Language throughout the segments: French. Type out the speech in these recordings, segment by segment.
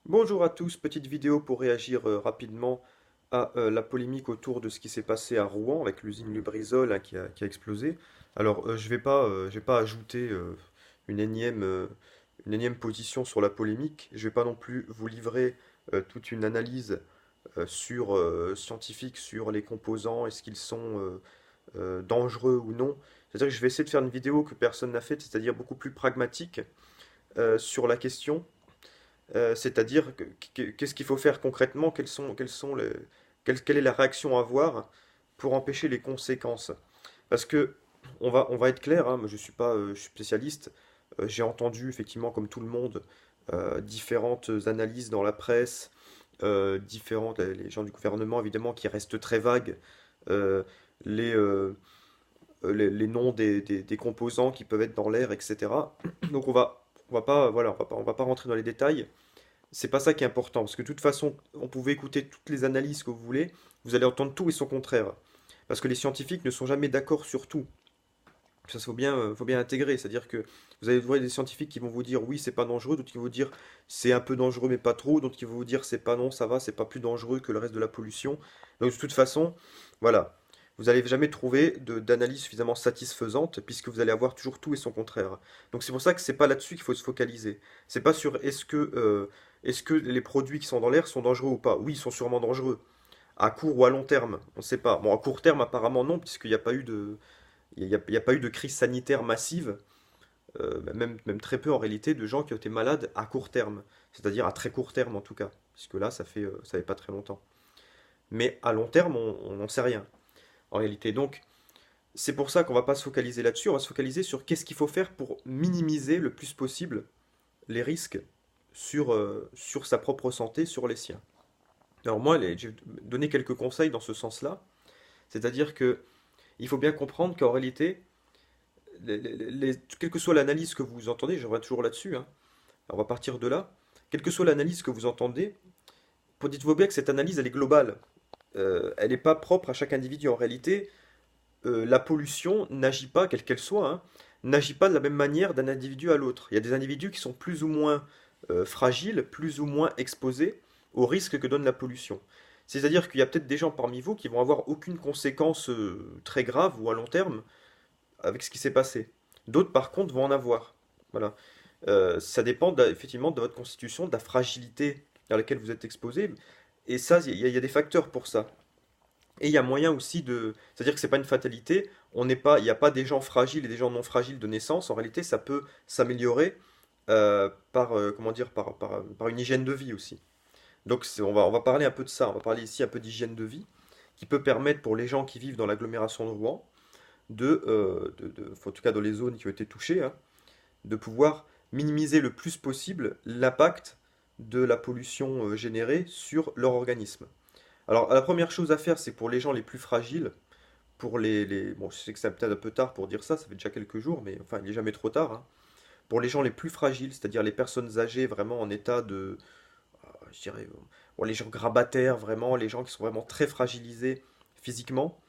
Bonjour à tous, petite vidéo pour réagir rapidement à la polémique autour de ce qui s'est passé à Rouen avec l'usine Lubrizol hein, qui a explosé. Alors, je vais pas ajouter une une énième position sur la polémique. Je vais pas non plus vous livrer toute une analyse scientifique sur les composants, est-ce qu'ils sont dangereux ou non. C'est-à-dire que je vais essayer de faire une vidéo que personne n'a faite, c'est-à-dire beaucoup plus pragmatique sur la question. C'est-à-dire, qu'est-ce qu'il faut faire concrètement? Quelle est la réaction à avoir pour empêcher les conséquences? Parce que, on va être clair, hein, moi je suis pas je suis spécialiste. J'ai entendu, effectivement, comme tout le monde, différentes analyses dans la presse, les gens du gouvernement, évidemment, qui restent très vagues, euh, les, euh, les noms des composants qui peuvent être dans l'air, etc. Donc on va pas, voilà, on va pas rentrer dans les détails. C'est pas ça qui est important, parce que de toute façon, on pouvait écouter toutes les analyses que vous voulez, vous allez entendre tout et son contraire. Parce que les scientifiques ne sont jamais d'accord sur tout. Ça, faut bien intégrer. C'est-à-dire que vous allez voir des scientifiques qui vont vous dire oui, c'est pas dangereux, d'autres qui vont vous dire c'est un peu dangereux, mais pas trop, d'autres qui vont vous dire c'est pas non, ça va, c'est pas plus dangereux que le reste de la pollution. Donc, de toute façon, voilà. Vous n'allez jamais trouver d'analyse suffisamment satisfaisante, puisque vous allez avoir toujours tout et son contraire. Donc, c'est pour ça que c'est pas là-dessus qu'il faut se focaliser. C'est pas sur est-ce que les produits qui sont dans l'air sont dangereux ou pas. Oui, ils sont sûrement dangereux. À court ou à long terme, on ne sait pas. Bon, à court terme, apparemment non, puisqu'il n'y a pas eu il y a pas eu de crise sanitaire massive, même très peu en réalité, de gens qui ont été malades à court terme. C'est-à-dire à très court terme en tout cas. Puisque là, ça fait pas très longtemps. Mais à long terme, on n'en sait rien, en réalité. Donc, c'est pour ça qu'on va pas se focaliser là-dessus, on va se focaliser sur qu'est-ce qu'il faut faire pour minimiser le plus possible les risques sur sa propre santé, sur les siens. Alors moi, je vais donner quelques conseils dans ce sens-là. C'est-à-dire que il faut bien comprendre qu'en réalité, quelle que soit l'analyse que vous entendez, je reviens toujours là-dessus, hein, on va partir de là, quelle que soit l'analyse que vous entendez, dites-vous bien que cette analyse, elle est globale. Elle n'est pas propre à chaque individu. En réalité, la pollution n'agit pas, quelle qu'elle soit, hein, n'agit pas de la même manière d'un individu à l'autre. Il y a des individus qui sont plus ou moins fragiles, plus ou moins exposés aux risques que donne la pollution. C'est-à-dire qu'il y a peut-être des gens parmi vous qui vont avoir aucune conséquence très grave ou à long terme avec ce qui s'est passé. D'autres, par contre, vont en avoir. Voilà. Ça dépend effectivement de votre constitution, de la fragilité à laquelle vous êtes exposé. Et ça, il y a des facteurs pour ça. Et il y a moyen aussi de... C'est-à-dire que c'est pas une fatalité, il n'y a pas des gens fragiles et des gens non fragiles de naissance. En réalité, ça peut s'améliorer comment dire, par une hygiène de vie aussi. Donc on va parler un peu de ça, on va parler ici un peu d'hygiène de vie, qui peut permettre pour les gens qui vivent dans l'agglomération de Rouen, en tout cas dans les zones qui ont été touchées, hein, de pouvoir minimiser le plus possible l'impact de la pollution générée sur leur organisme. Alors, la première chose à faire, c'est pour les gens les plus fragiles, bon, je sais que c'est peut-être un peu tard pour dire ça, ça fait déjà quelques jours, mais enfin, il n'est jamais trop tard, hein. Pour les gens les plus fragiles, c'est-à-dire les personnes âgées vraiment en état de, je dirais, bon, les gens grabataires, vraiment, les gens qui sont vraiment très fragilisés physiquement,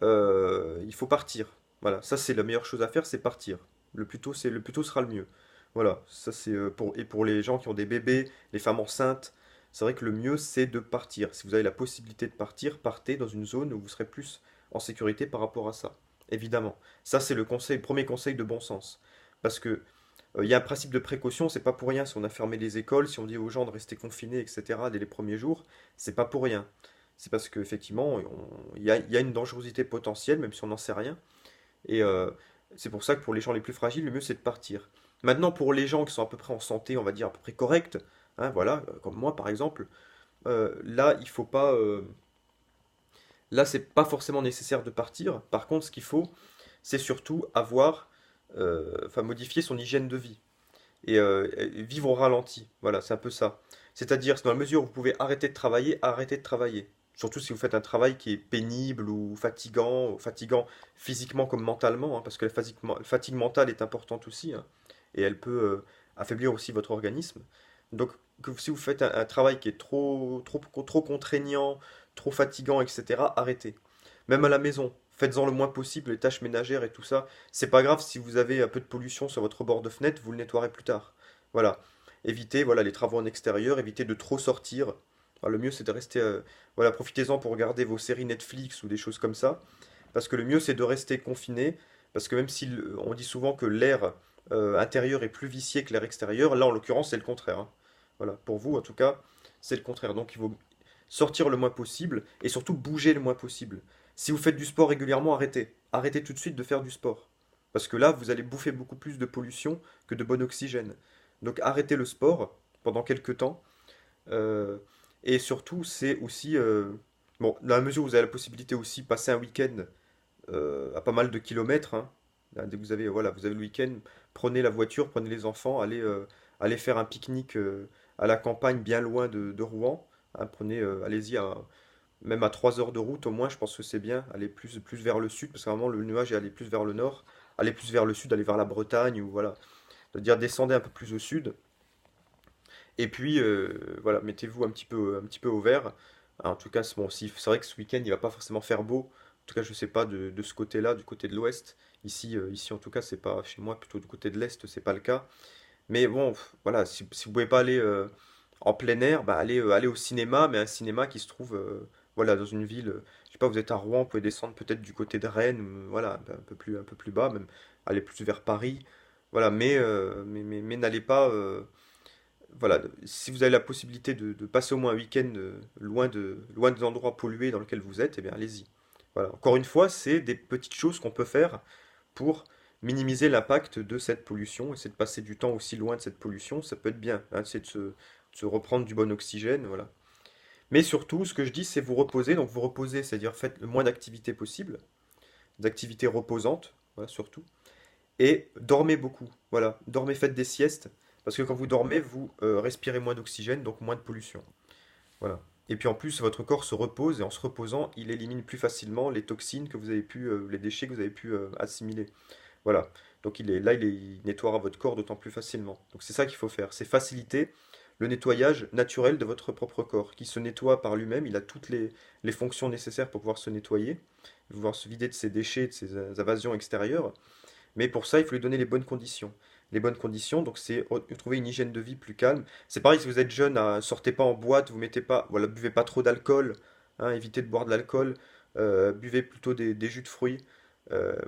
il faut partir. Voilà, ça c'est la meilleure chose à faire, c'est partir. Le plus tôt sera le mieux. Voilà, ça c'est et pour les gens qui ont des bébés, les femmes enceintes, c'est vrai que le mieux c'est de partir. Si vous avez la possibilité de partir, partez dans une zone où vous serez plus en sécurité par rapport à ça. Évidemment. Ça c'est le premier conseil de bon sens. Parce que il y a un principe de précaution, c'est pas pour rien si on a fermé les écoles, si on dit aux gens de rester confinés, etc. dès les premiers jours, c'est pas pour rien. C'est parce qu'effectivement, il y a une dangerosité potentielle, même si on n'en sait rien. Et c'est pour ça que pour les gens les plus fragiles, le mieux c'est de partir. Maintenant, pour les gens qui sont à peu près en santé, on va dire à peu près correcte, hein, voilà, comme moi par exemple, là, il faut pas. Là, c'est pas forcément nécessaire de partir. Par contre, ce qu'il faut, c'est surtout enfin, modifier son hygiène de vie et vivre au ralenti. Voilà, c'est un peu ça. C'est-à-dire, dans la mesure où vous pouvez arrêter de travailler, arrêtez de travailler. Surtout si vous faites un travail qui est pénible ou fatigant physiquement comme mentalement, hein, parce que la fatigue mentale est importante aussi, hein, et elle peut affaiblir aussi votre organisme. Donc, si vous faites un travail qui est trop contraignant, trop fatigant, etc., arrêtez. Même à la maison, faites-en le moins possible les tâches ménagères et tout ça. C'est pas grave si vous avez un peu de pollution sur votre bord de fenêtre, vous le nettoierez plus tard. Voilà. évitez voilà, les travaux en extérieur, évitez de trop sortir. Alors, le mieux c'est de rester, voilà, profitez-en pour regarder vos séries Netflix ou des choses comme ça, parce que le mieux c'est de rester confiné, parce que même si on dit souvent que l'air intérieur est plus vicié que l'air extérieur, là en l'occurrence c'est le contraire, hein. Voilà, pour vous en tout cas, c'est le contraire. Donc il faut sortir le moins possible et surtout bouger le moins possible. Si vous faites du sport régulièrement, arrêtez. Arrêtez tout de suite de faire du sport. Parce que là, vous allez bouffer beaucoup plus de pollution que de bon oxygène. Donc arrêtez le sport pendant quelques temps. euh, et surtout, c'est aussi... bon, dans la mesure où vous avez la possibilité aussi de passer un week-end à pas mal de kilomètres, hein. Là, dès que vous avez, voilà, vous avez le week-end, prenez la voiture, prenez les enfants, allez faire un pique-nique à la campagne, bien loin de Rouen, hein. Allez-y même à 3 heures de route au moins, je pense que c'est bien. Aller plus vers le sud, parce que vraiment le nuage est allé plus vers le nord. Aller plus vers le sud, aller vers la Bretagne, ou voilà. C'est-à-dire descendez un peu plus au sud. Et puis, voilà, mettez-vous un petit peu au vert. En tout cas, bon, c'est vrai que ce week-end, il va pas forcément faire beau. En tout cas, je sais pas de ce côté-là, du côté de l'ouest. Ici, en tout cas, c'est pas chez moi, plutôt du côté de l'est, c'est pas le cas. Mais bon, voilà, si vous pouvez pas aller en plein air, bah allez au cinéma, mais un cinéma qui se trouve voilà, dans une ville, je sais pas, vous êtes à Rouen, vous pouvez descendre peut-être du côté de Rennes, voilà, un peu plus bas, même aller plus vers Paris. Voilà, mais n'allez pas, voilà, si vous avez la possibilité de passer au moins un week-end loin des endroits pollués dans lesquels vous êtes, eh bien allez-y. Voilà, encore une fois, c'est des petites choses qu'on peut faire pour minimiser l'impact de cette pollution, et c'est de passer du temps aussi loin de cette pollution, ça peut être bien, hein, c'est de se reprendre du bon oxygène, voilà. Mais surtout, ce que je dis, c'est vous reposer, donc vous reposez, c'est-à-dire faites le moins d'activités possible, d'activités reposantes, voilà, surtout, et dormez beaucoup, voilà, dormez, faites des siestes, parce que quand vous dormez, vous respirez moins d'oxygène, donc moins de pollution, voilà. Et puis en plus, votre corps se repose, et en se reposant, il élimine plus facilement les toxines que vous avez les déchets que vous avez pu assimiler. Voilà. Donc il nettoiera votre corps d'autant plus facilement. Donc c'est ça qu'il faut faire, c'est faciliter le nettoyage naturel de votre propre corps, qui se nettoie par lui-même, il a toutes les fonctions nécessaires pour pouvoir se nettoyer, pouvoir se vider de ses déchets, de ses invasions extérieures, mais pour ça, il faut lui donner les bonnes conditions. Les bonnes conditions, donc c'est trouver une hygiène de vie plus calme. C'est pareil, si vous êtes jeune, sortez pas en boîte, vous mettez pas, voilà, buvez pas trop d'alcool, hein, évitez de boire de l'alcool, buvez plutôt des jus de fruits,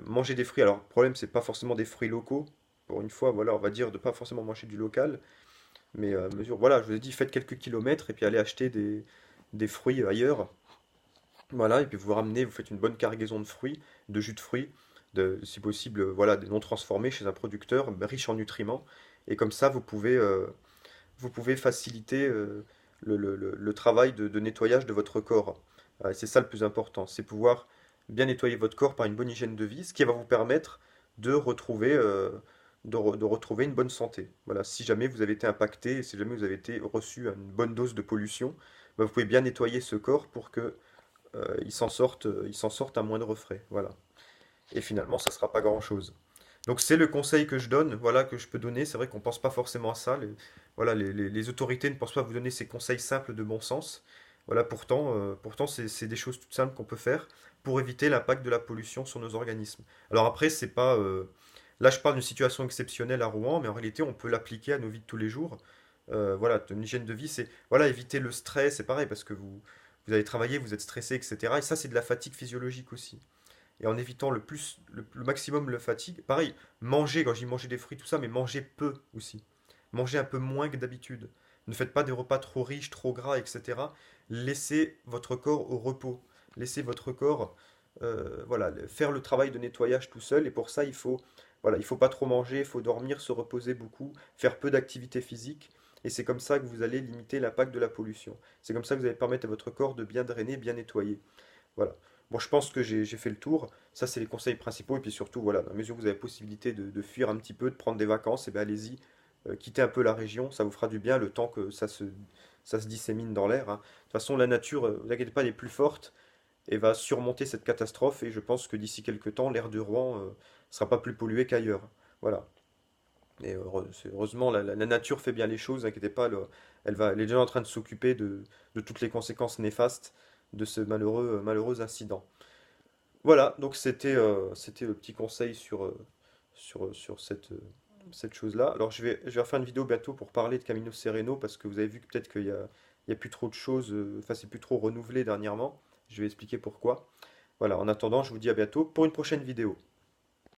mangez des fruits. Alors, le problème, c'est pas forcément des fruits locaux. Pour une fois, voilà, on va dire de pas forcément manger du local, mais voilà, je vous ai dit, faites quelques kilomètres et puis allez acheter des fruits ailleurs. Voilà, et puis vous ramenez, vous faites une bonne cargaison de fruits, de jus de fruits, si possible, voilà, des non transformés chez un producteur riche en nutriments. Et comme ça, vous pouvez faciliter le travail de nettoyage de votre corps. Et c'est ça le plus important, c'est pouvoir bien nettoyer votre corps par une bonne hygiène de vie, ce qui va vous permettre de retrouver, de retrouver une bonne santé. Voilà, si jamais vous avez été impacté, si jamais vous avez été reçu une bonne dose de pollution, bah, vous pouvez bien nettoyer ce corps pour que ils s'en sortent à moindre frais. Voilà. Et finalement, ça sera pas grand-chose. Donc c'est le conseil que je donne, voilà, que je peux donner. C'est vrai qu'on pense pas forcément à ça. Voilà, les autorités ne pensent pas vous donner ces conseils simples de bon sens. Voilà, pourtant c'est des choses toutes simples qu'on peut faire pour éviter l'impact de la pollution sur nos organismes. Alors après, c'est pas, là je parle d'une situation exceptionnelle à Rouen, mais en réalité on peut l'appliquer à nos vies de tous les jours. Voilà, une hygiène de vie, c'est voilà, éviter le stress, c'est pareil, parce que vous allez travailler, vous êtes stressé, etc. Et ça, c'est de la fatigue physiologique aussi. Et en évitant le maximum la fatigue, pareil, manger, quand je dis manger des fruits, tout ça, mais manger peu aussi. Manger un peu moins que d'habitude. Ne faites pas des repas trop riches, trop gras, etc. Laissez votre corps au repos. Laissez votre corps voilà, faire le travail de nettoyage tout seul. Et pour ça, voilà, il faut pas trop manger, il faut dormir, se reposer beaucoup, faire peu d'activité physique. Et c'est comme ça que vous allez limiter l'impact de la pollution. C'est comme ça que vous allez permettre à votre corps de bien drainer, bien nettoyer. Voilà. Bon, je pense que j'ai fait le tour. Ça, c'est les conseils principaux. Et puis surtout, voilà, dans la mesure où vous avez la possibilité de fuir un petit peu, de prendre des vacances, et ben allez-y, quittez un peu la région. Ça vous fera du bien le temps que ça se dissémine dans l'air, hein. De toute façon, la nature, ne vous inquiétez pas, elle est plus forte et va surmonter cette catastrophe. Et je pense que d'ici quelques temps, l'air de Rouen sera pas plus pollué qu'ailleurs. Voilà. Et heureusement, la nature fait bien les choses, n'inquiétez pas, elle est déjà en train de s'occuper de toutes les conséquences néfastes de ce malheureux incident. Voilà, donc c'était le petit conseil sur cette chose-là. Alors je vais refaire une vidéo bientôt pour parler de Camino Sereno parce que vous avez vu que peut-être qu'il y a plus trop de choses, enfin c'est plus trop renouvelé dernièrement. Je vais expliquer pourquoi. Voilà, en attendant, je vous dis à bientôt pour une prochaine vidéo.